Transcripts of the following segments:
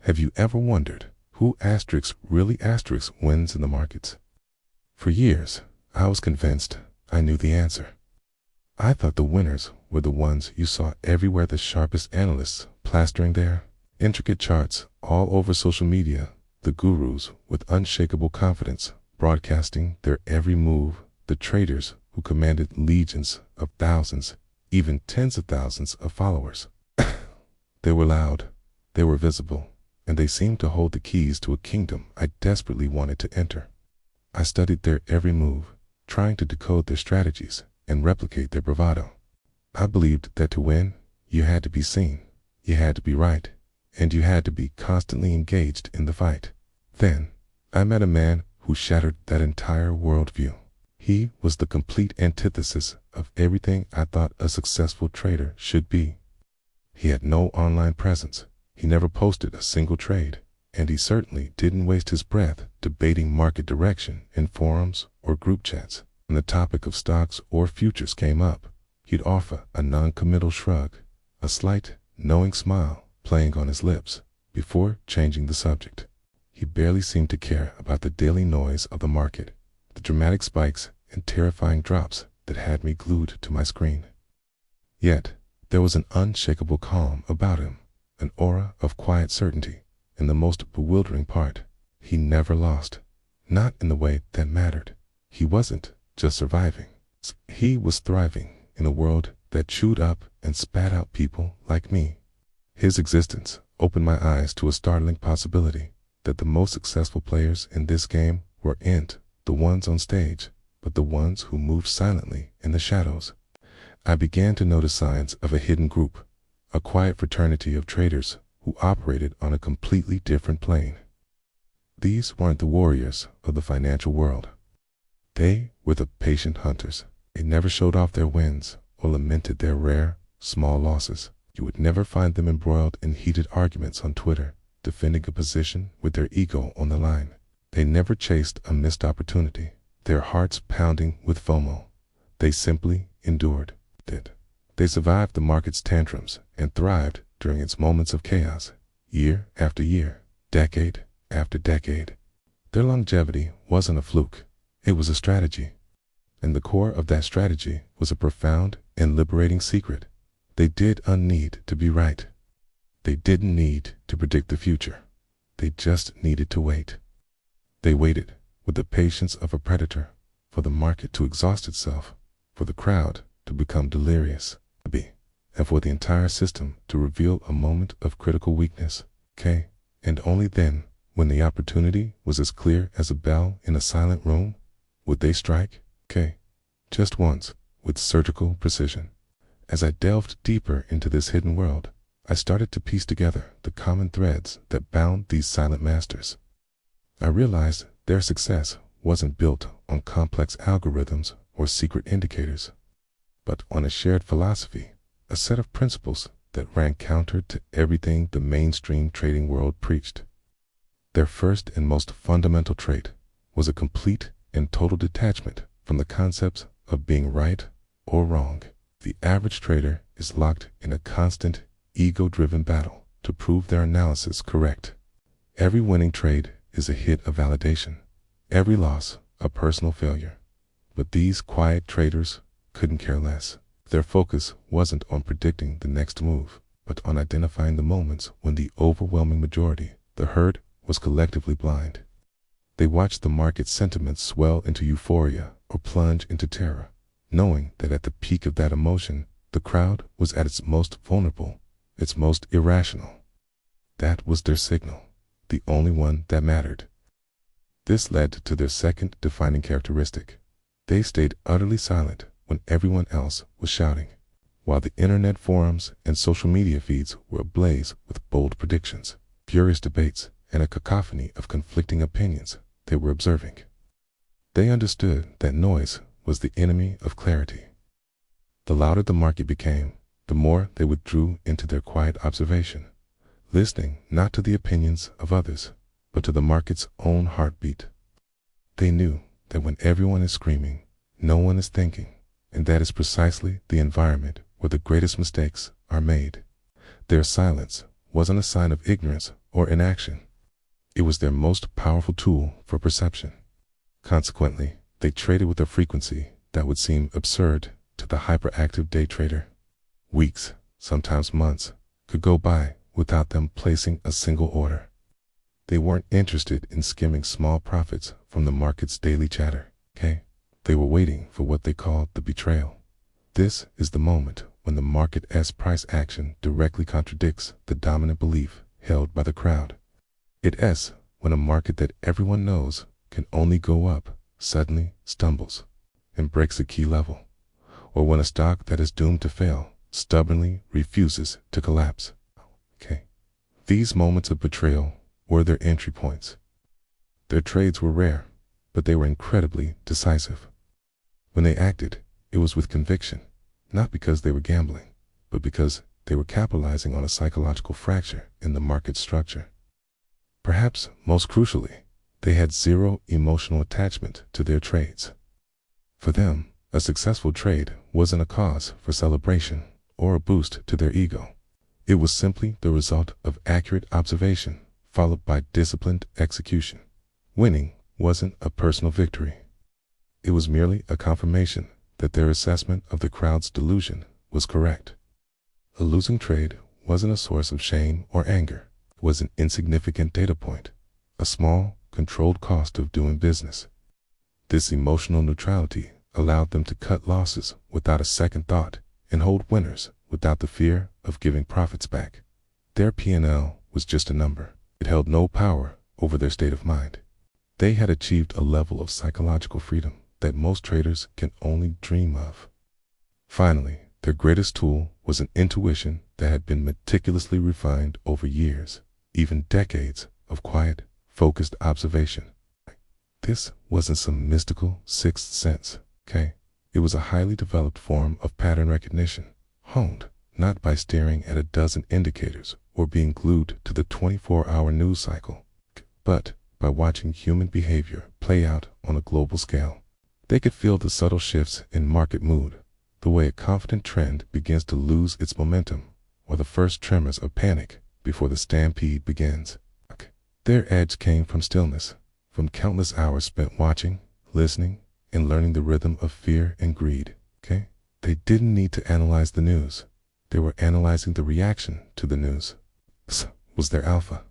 Have you ever wondered who really wins in the markets? For years, I was convinced I knew the answer. I thought the winners were the ones you saw everywhere, the sharpest analysts plastering their intricate charts all over social media, the gurus with unshakable confidence broadcasting their every move, the traders who commanded legions of thousands, even tens of thousands of followers. They were loud, they were visible, and they seemed to hold the keys to a kingdom I desperately wanted to enter. I studied their every move, trying to decode their strategies and replicate their bravado. I believed that to win, you had to be seen, you had to be right, and you had to be constantly engaged in the fight. Then, I met a man who shattered that entire worldview. He was the complete antithesis of everything I thought a successful trader should be. He had no online presence, he never posted a single trade, and he certainly didn't waste his breath debating market direction in forums or group chats. When the topic of stocks or futures came up, he'd offer a non-committal shrug, a slight, knowing smile playing on his lips, before changing the subject. He barely seemed to care about the daily noise of the market, the dramatic spikes and terrifying drops that had me glued to my screen. Yet, there was an unshakable calm about him, an aura of quiet certainty, and the most bewildering part, he never lost. Not in the way that mattered. He wasn't just surviving. He was thriving in a world that chewed up and spat out people like me. His existence opened my eyes to a startling possibility, that the most successful players in this game weren't the ones on stage, but the ones who moved silently in the shadows. I began to notice signs of a hidden group, a quiet fraternity of traders who operated on a completely different plane. These weren't the warriors of the financial world. They were the patient hunters. They never showed off their wins or lamented their rare, small losses. You would never find them embroiled in heated arguments on Twitter, defending a position with their ego on the line. They never chased a missed opportunity, their hearts pounding with FOMO. They simply endured it. They survived the market's tantrums and thrived during its moments of chaos, year after year, decade after decade. Their longevity wasn't a fluke, it was a strategy. And the core of that strategy was a profound and liberating secret. They didn't need to be right. They didn't need to predict the future. They just needed to wait. They waited with the patience of a predator for the market to exhaust itself, for the crowd to become delirious, and for the entire system to reveal a moment of critical weakness. And only then, when the opportunity was as clear as a bell in a silent room, would they strike. Just once, with surgical precision. As I delved deeper into this hidden world, I started to piece together the common threads that bound these silent masters. I realized their success wasn't built on complex algorithms or secret indicators, but on a shared philosophy, a set of principles that ran counter to everything the mainstream trading world preached. Their first and most fundamental trait was a complete and total detachment from the concepts of being right or wrong. The average trader is locked in a constant, ego-driven battle to prove their analysis correct. Every winning trade is a hit of validation, every loss a personal failure. But these quiet traders couldn't care less. Their focus wasn't on predicting the next move, but on identifying the moments when the overwhelming majority, the herd, was collectively blind. They watched the market sentiment swell into euphoria or plunge into terror, knowing that at the peak of that emotion, the crowd was at its most vulnerable, its most irrational. That was their signal, the only one that mattered. This led to their second defining characteristic. They stayed utterly silent when everyone else was shouting. While the internet forums and social media feeds were ablaze with bold predictions, furious debates, and a cacophony of conflicting opinions, they were observing. They understood that noise was the enemy of clarity. The louder the market became, the more they withdrew into their quiet observation, listening not to the opinions of others, but to the market's own heartbeat. They knew that when everyone is screaming, no one is thinking, and that is precisely the environment where the greatest mistakes are made. Their silence wasn't a sign of ignorance, or inaction. It was their most powerful tool for perception. Consequently, they traded with a frequency that would seem absurd to the hyperactive day trader. Weeks, sometimes months, could go by without them placing a single order. They weren't interested in skimming small profits from the market's daily chatter, okay? They were waiting for what they called the betrayal. This is the moment when the market's price action directly contradicts the dominant belief held by the crowd. It's when a market that everyone knows can only go up suddenly stumbles and breaks a key level, or when a stock that is doomed to fail stubbornly refuses to collapse. Okay. These moments of betrayal were their entry points. Their trades were rare, but they were incredibly decisive. When they acted, it was with conviction, not because they were gambling, but because they were capitalizing on a psychological fracture in the market structure. Perhaps most crucially, they had zero emotional attachment to their trades. For them, a successful trade wasn't a cause for celebration or a boost to their ego. It was simply the result of accurate observation followed by disciplined execution. Winning wasn't a personal victory. It was merely a confirmation that their assessment of the crowd's delusion was correct. A losing trade wasn't a source of shame or anger. It was an insignificant data point, a small, controlled cost of doing business. This emotional neutrality allowed them to cut losses without a second thought and hold winners without the fear of giving profits back. Their P&L was just a number. It held no power over their state of mind. They had achieved a level of psychological freedom that most traders can only dream of. Finally, their greatest tool was an intuition that had been meticulously refined over years, even decades of quiet, focused observation. This wasn't some mystical sixth sense, okay? It was a highly developed form of pattern recognition, honed not by staring at a dozen indicators or being glued to the 24-hour news cycle, but by watching human behavior play out on a global scale. They could feel the subtle shifts in market mood, the way a confident trend begins to lose its momentum, or the first tremors of panic before the stampede begins. Their edge came from stillness, from countless hours spent watching, listening, and learning the rhythm of fear and greed. Okay? They didn't need to analyze the news. They were analyzing the reaction to the news. This was their alpha.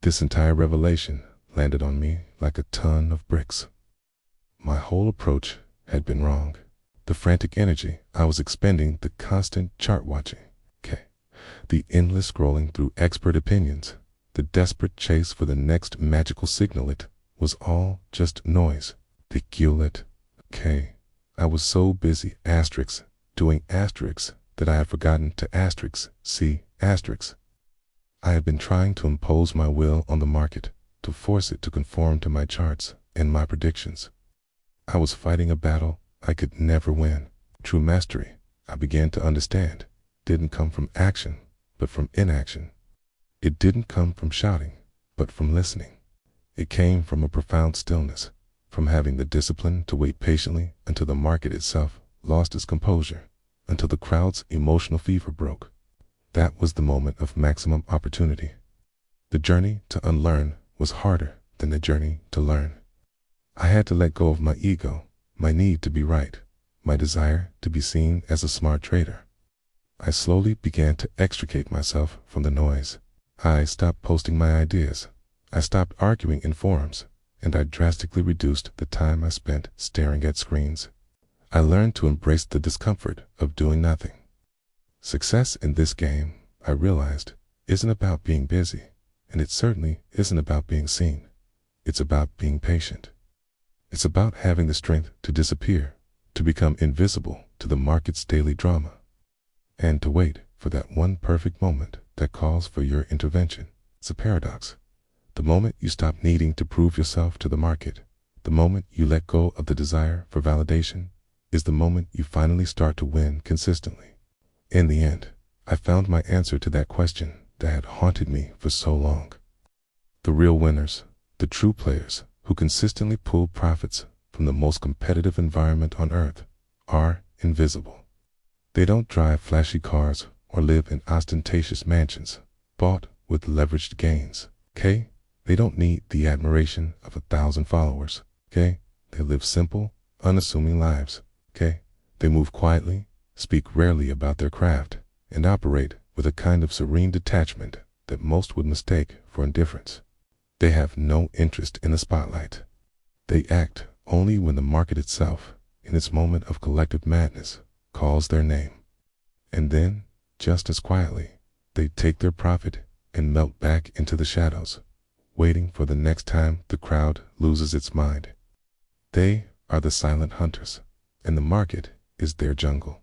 This entire revelation landed on me like a ton of bricks. My whole approach had been wrong. The frantic energy I was expending, the constant chart watching, the endless scrolling through expert opinions, the desperate chase for the next magical signal, it was all just noise. I was so busy doing asterisks that I had forgotten to see asterisks. I had been trying to impose my will on the market, to force it to conform to my charts and my predictions. I was fighting a battle I could never win. True mastery, I began to understand, didn't come from action, but from inaction. It didn't come from shouting, but from listening. It came from a profound stillness, from having the discipline to wait patiently until the market itself lost its composure, until the crowd's emotional fever broke. That was the moment of maximum opportunity. The journey to unlearn was harder than the journey to learn. I had to let go of my ego, my need to be right, my desire to be seen as a smart trader. I slowly began to extricate myself from the noise. I stopped posting my ideas. I stopped arguing in forums, and I drastically reduced the time I spent staring at screens. I learned to embrace the discomfort of doing nothing. Success in this game, I realized, isn't about being busy, and it certainly isn't about being seen. It's about being patient. It's about having the strength to disappear, to become invisible to the market's daily drama, and to wait for that one perfect moment that calls for your intervention. It's a paradox. The moment you stop needing to prove yourself to the market, the moment you let go of the desire for validation, is the moment you finally start to win consistently. In the end, I found my answer to that question that had haunted me for so long. The real winners, the true players who consistently pull profits from the most competitive environment on earth, are invisible. They don't drive flashy cars or live in ostentatious mansions, bought with leveraged gains. Okay? They don't need the admiration of 1,000 followers. Okay? They live simple, unassuming lives. Okay? They move quietly, speak rarely about their craft, and operate with a kind of serene detachment that most would mistake for indifference. They have no interest in the spotlight. They act only when the market itself, in its moment of collective madness, calls their name. And then, just as quietly, they take their profit and melt back into the shadows, waiting for the next time the crowd loses its mind. They are the silent hunters, and the market is their jungle.